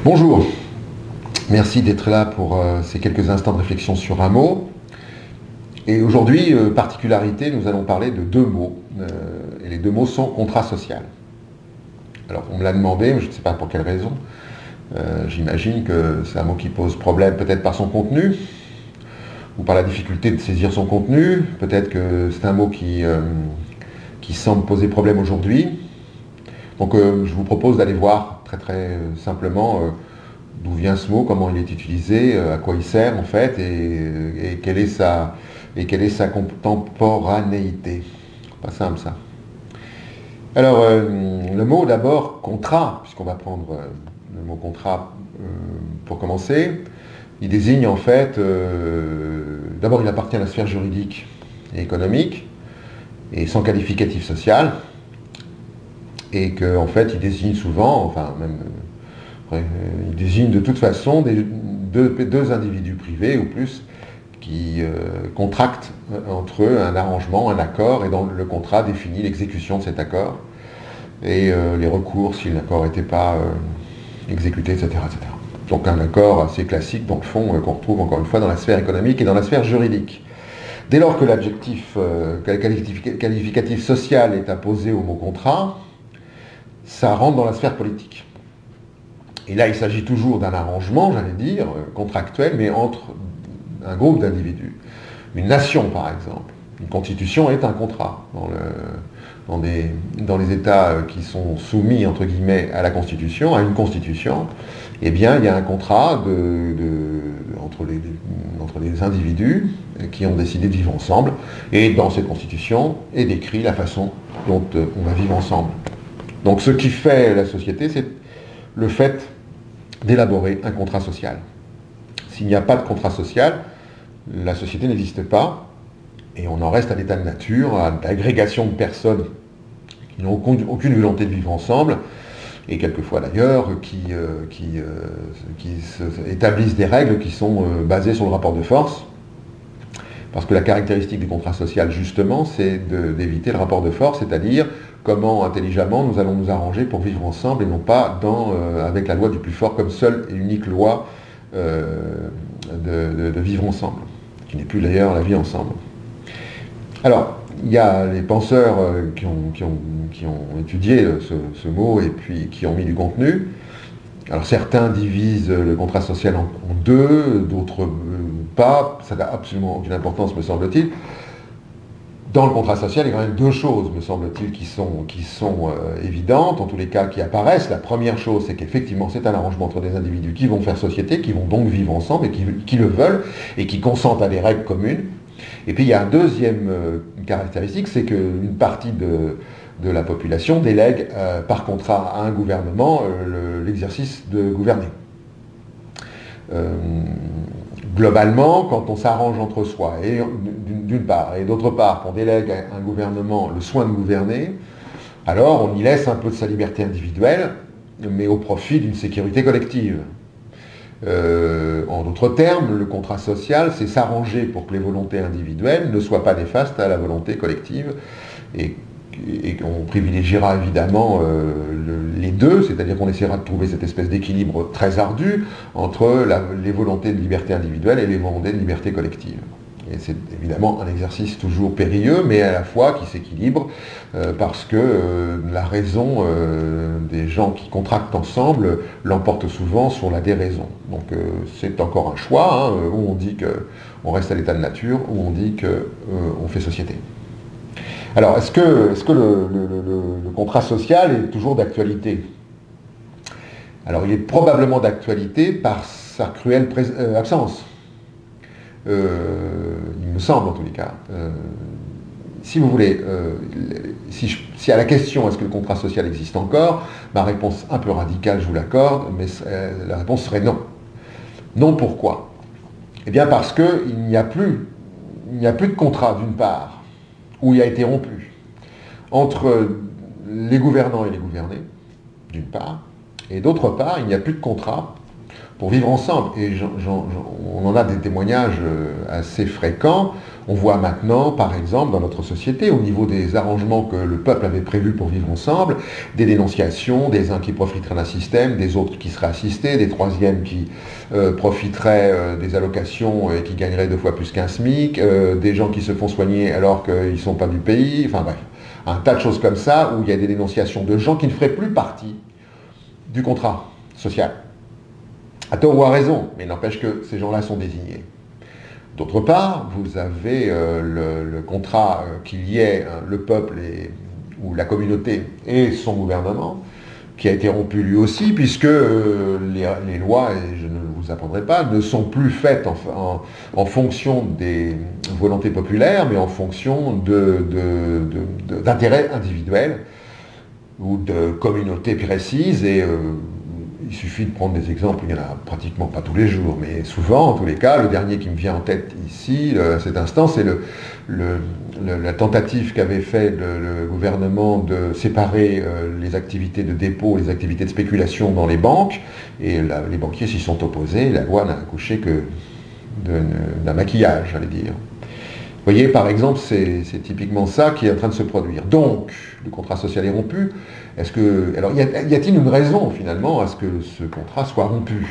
Bonjour, merci d'être là pour ces quelques instants de réflexion sur un mot. Et aujourd'hui, particularité, nous allons parler de deux mots. Et les deux mots sont contrat social. Alors, on me l'a demandé, mais je ne sais pas pour quelle raison. J'imagine que c'est un mot qui pose problème peut-être par son contenu, ou par la difficulté de saisir son contenu. Peut-être que c'est un mot qui semble poser problème aujourd'hui. Donc je vous propose d'aller voir très simplement d'où vient ce mot, comment il est utilisé, à quoi il sert en fait, et quelle est sa contemporanéité. Pas simple ça. Alors le mot d'abord contrat, puisqu'on va prendre le mot contrat pour commencer, il désigne en fait, d'abord il appartient à la sphère juridique et économique, et sans qualificatif social, et qu'en fait il désigne souvent, enfin même, il désigne de toute façon deux individus privés ou plus qui contractent entre eux un arrangement, un accord, et dans le contrat définit l'exécution de cet accord, et les recours si l'accord n'était pas exécuté, etc., etc. Donc un accord assez classique dans le fond, qu'on retrouve encore une fois dans la sphère économique et dans la sphère juridique. Dès lors que l'adjectif qualificatif social est apposé au mot contrat, ça rentre dans la sphère politique. Et là, il s'agit toujours d'un arrangement, j'allais dire, contractuel, mais entre un groupe d'individus. Une nation, par exemple. Une constitution est un contrat. Dans les États qui sont soumis, entre guillemets, à la Constitution, à une Constitution, eh bien, il y a un contrat entre les individus qui ont décidé de vivre ensemble, et dans cette Constitution est décrit la façon dont on va vivre ensemble. Donc ce qui fait la société, c'est le fait d'élaborer un contrat social. S'il n'y a pas de contrat social, la société n'existe pas, et on en reste à l'état de nature, à l'agrégation de personnes qui n'ont aucune volonté de vivre ensemble, et quelquefois d'ailleurs qui établissent des règles qui sont basées sur le rapport de force, parce que la caractéristique du contrat social, justement, c'est d'éviter le rapport de force, c'est-à-dire comment intelligemment nous allons nous arranger pour vivre ensemble, et non pas avec la loi du plus fort comme seule et unique loi de vivre ensemble, qui n'est plus d'ailleurs la vie ensemble. Alors, il y a les penseurs qui ont étudié ce mot et puis qui ont mis du contenu. Alors certains divisent le contrat social en deux, d'autres pas, ça n'a absolument aucune importance me semble-t-il. Dans le contrat social, il y a quand même deux choses, me semble-t-il, qui sont évidentes, en tous les cas qui apparaissent. La première chose, c'est qu'effectivement c'est un arrangement entre des individus qui vont faire société, qui vont donc vivre ensemble et qui le veulent et qui consentent à des règles communes. Et puis il y a une deuxième caractéristique, c'est qu'une partie de la population délègue par contrat à un gouvernement l'exercice de gouverner. Globalement, quand on s'arrange entre soi, et d'une part, et d'autre part, qu'on délègue à un gouvernement le soin de gouverner, alors on y laisse un peu de sa liberté individuelle, mais au profit d'une sécurité collective. En d'autres termes, le contrat social, c'est s'arranger pour que les volontés individuelles ne soient pas néfastes à la volonté collective, et qu'on privilégiera évidemment les deux, c'est-à-dire qu'on essaiera de trouver cette espèce d'équilibre très ardu entre les volontés de liberté individuelle et les volontés de liberté collective. Et c'est évidemment un exercice toujours périlleux, mais à la fois qui s'équilibre, parce que la raison des gens qui contractent ensemble l'emporte souvent sur la déraison. Donc c'est encore un choix, où on dit qu'on reste à l'état de nature, où on dit qu'on fait société. Alors, est-ce que le contrat social est toujours d'actualité? Alors, il est probablement d'actualité par sa cruelle absence. Il me semble, en tous les cas. Si vous voulez, si à la question est-ce que le contrat social existe encore, ma réponse un peu radicale, je vous l'accorde, mais la réponse serait non. Non, pourquoi? Eh bien parce qu'il n'y a plus de contrat, d'une part, où il a été rompu entre les gouvernants et les gouvernés, d'une part, et d'autre part, il n'y a plus de contrat pour vivre ensemble. Et on en a des témoignages assez fréquents. On voit maintenant, par exemple, dans notre société, au niveau des arrangements que le peuple avait prévus pour vivre ensemble, des dénonciations, des uns qui profiteraient d'un système, des autres qui seraient assistés, des troisièmes qui profiteraient des allocations et qui gagneraient 2 fois plus qu'un SMIC, des gens qui se font soigner alors qu'ils ne sont pas du pays, enfin bref, un tas de choses comme ça, où il y a des dénonciations de gens qui ne feraient plus partie du contrat social. À tort ou à raison, mais n'empêche que ces gens-là sont désignés. D'autre part, vous avez le contrat qui liait le peuple ou la communauté et son gouvernement, qui a été rompu lui aussi, puisque les lois, et je ne vous apprendrai pas, ne sont plus faites en fonction des volontés populaires, mais en fonction d'intérêts individuels ou de communautés précises. Et il suffit de prendre des exemples, il n'y en a pratiquement pas tous les jours, mais souvent, en tous les cas, le dernier qui me vient en tête ici, à cet instant, c'est la tentative qu'avait fait le gouvernement de séparer les activités de dépôt et les activités de spéculation dans les banques, et les banquiers s'y sont opposés, la loi n'a accouché que d'un maquillage, j'allais dire. Vous voyez, par exemple, c'est typiquement ça qui est en train de se produire. Donc, le contrat social est rompu. Alors, y a-t-il une raison, finalement, à ce que ce contrat soit rompu?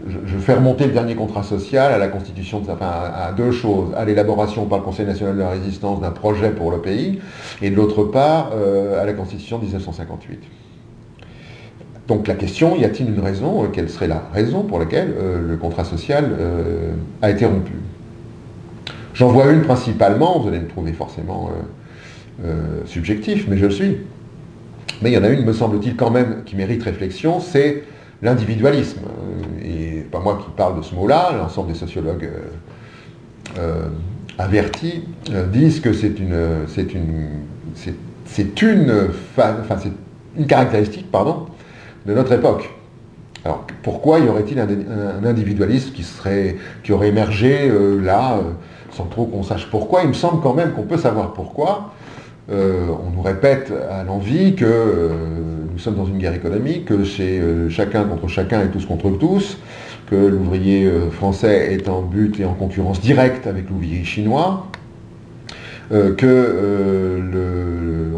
Je fais remonter le dernier contrat social à la constitution, à 2 choses. À l'élaboration par le Conseil national de la résistance d'un projet pour le pays, et de l'autre part, à la constitution de 1958. Donc la question, y a-t-il une raison? Quelle serait la raison pour laquelle le contrat social a été rompu? J'en vois une principalement, vous allez me trouver forcément subjectif, mais je le suis. Mais il y en a une, me semble-t-il, quand même, qui mérite réflexion, c'est l'individualisme. Et pas moi qui parle de ce mot-là, l'ensemble des sociologues avertis disent que c'est une caractéristique, de notre époque. Alors pourquoi y aurait-il un individualisme qui aurait émergé là, sans trop qu'on sache pourquoi? Il me semble quand même qu'on peut savoir pourquoi. On nous répète à l'envi que nous sommes dans une guerre économique, que c'est chacun contre chacun et tous contre tous, que l'ouvrier français est en but et en concurrence directe avec l'ouvrier chinois, qu'on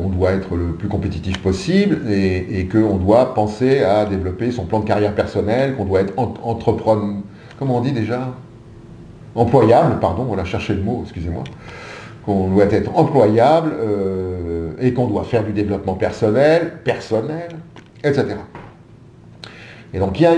doit être le plus compétitif possible et qu'on doit penser à développer son plan de carrière personnel, qu'on doit être entrepreneur, comment on dit déjà? Employable, pardon, on a cherché le mot, excusez-moi. Qu'on doit être employable et qu'on doit faire du développement personnel, etc. Et donc il y a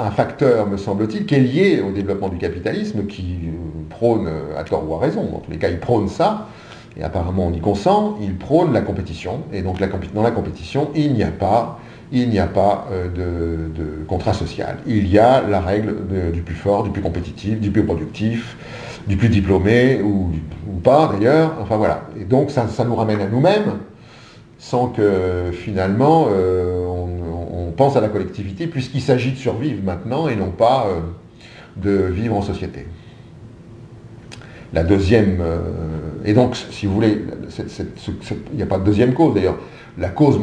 un facteur, me semble-t-il, qui est lié au développement du capitalisme, qui prône, à tort ou à raison, en tous les cas il prône ça, et apparemment on y consent, il prône la compétition, et donc dans la compétition, il n'y a pas de contrat social. Il y a la règle du plus fort, du plus compétitif, du plus productif, du plus diplômé, ou pas d'ailleurs, enfin voilà. Et donc ça nous ramène à nous-mêmes, sans que finalement on pense à la collectivité, puisqu'il s'agit de survivre maintenant et non pas de vivre en société. La deuxième, et donc si vous voulez, il n'y a pas de deuxième cause d'ailleurs, la cause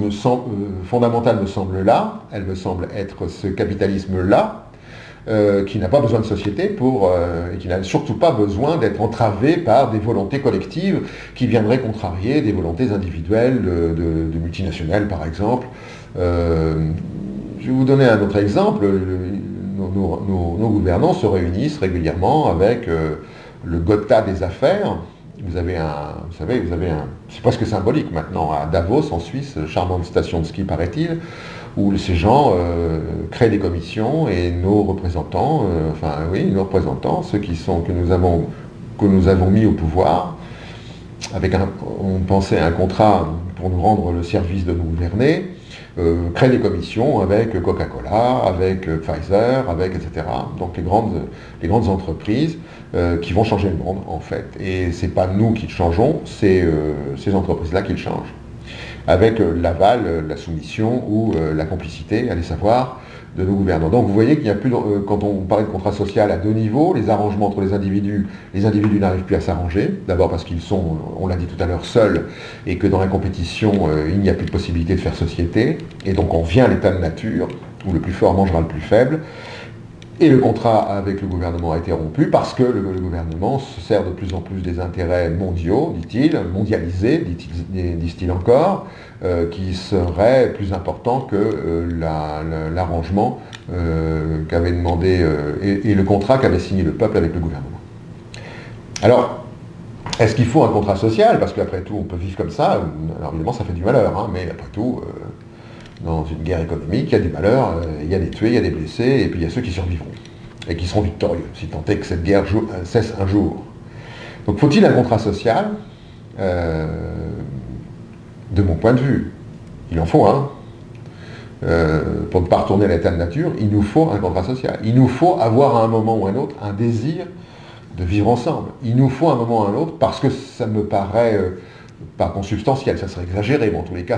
fondamentale me semble là, elle me semble être ce capitalisme-là, qui n'a pas besoin de société et qui n'a surtout pas besoin d'être entravé par des volontés collectives qui viendraient contrarier des volontés individuelles de multinationales, par exemple. Je vais vous donner un autre exemple. Nos gouvernants se réunissent régulièrement avec le Gotha des affaires. Vous savez, c'est presque symbolique maintenant, à Davos, en Suisse, charmante station de ski, paraît-il, où ces gens créent des commissions et nos représentants, ceux que nous avons mis au pouvoir, on pensait à un contrat pour nous rendre le service de nous gouverner, créent des commissions avec Coca-Cola, avec Pfizer, etc. Donc les grandes entreprises qui vont changer le monde, en fait. Et c'est pas nous qui le changeons, c'est ces entreprises-là qui le changent. Avec l'aval, la soumission ou la complicité, allez savoir, de nos gouvernants. Donc vous voyez qu'il n'y a plus, quand on parlait de contrat social à 2 niveaux, les arrangements entre les individus n'arrivent plus à s'arranger, d'abord parce qu'ils sont, on l'a dit tout à l'heure, seuls, et que dans la compétition, il n'y a plus de possibilité de faire société, et donc on vient à l'état de nature, où le plus fort mangera le plus faible. Et le contrat avec le gouvernement a été rompu parce que le gouvernement se sert de plus en plus des intérêts mondiaux, dit-il, mondialisés, disent-ils encore, qui seraient plus importants que l'arrangement qu'avait demandé et le contrat qu'avait signé le peuple avec le gouvernement. Alors, est-ce qu'il faut un contrat social? Parce qu'après tout, on peut vivre comme ça. Alors évidemment, ça fait du malheur, hein, mais après tout, dans une guerre économique, il y a du malheur, il y a des tués, il y a des blessés, et puis il y a ceux qui survivront, et qui seront victorieux, si tant est que cette guerre cesse un jour. Donc faut-il un contrat social? De mon point de vue, il en faut un. Pour ne pas retourner à l'état de nature, il nous faut un contrat social. Il nous faut avoir à un moment ou à un autre un désir de vivre ensemble. Il nous faut à un moment ou à un autre, parce que ça me paraît pas consubstantiel, ça serait exagéré, mais en tous les cas,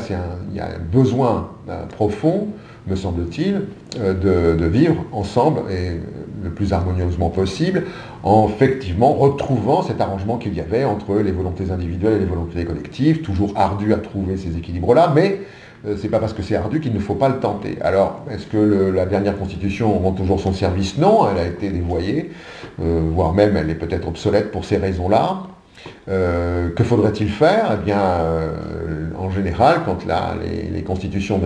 il y a un besoin profond, me semble-t-il, de vivre ensemble et le plus harmonieusement possible, en effectivement retrouvant cet arrangement qu'il y avait entre les volontés individuelles et les volontés collectives, toujours ardu à trouver ces équilibres-là, mais c'est pas parce que c'est ardu qu'il ne faut pas le tenter. Alors, est-ce que la dernière constitution rend toujours son service? Non, elle a été dévoyée, voire même elle est peut-être obsolète pour ces raisons-là. Que faudrait-il faire? Eh bien, en général, quand les constitutions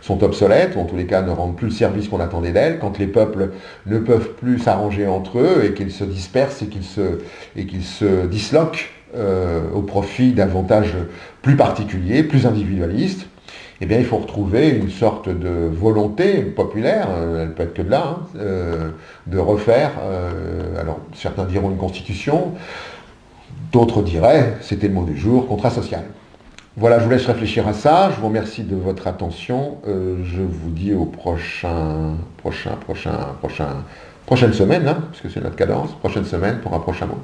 sont obsolètes, ou en tous les cas ne rendent plus le service qu'on attendait d'elles, quand les peuples ne peuvent plus s'arranger entre eux et qu'ils se dispersent et qu'ils se disloquent au profit d'avantages plus particuliers, plus individualistes, eh bien, il faut retrouver une sorte de volonté populaire, elle peut être que de là, hein, de refaire, alors certains diront une constitution, d'autres diraient, c'était le mot du jour, contrat social. Voilà, je vous laisse réfléchir à ça, je vous remercie de votre attention, je vous dis au prochaine semaine, hein, puisque c'est notre cadence, prochaine semaine pour un prochain mot.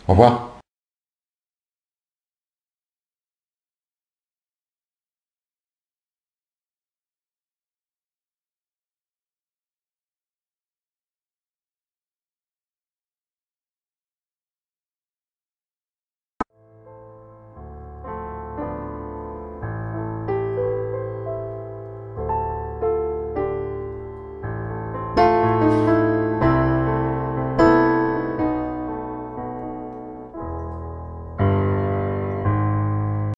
Au revoir.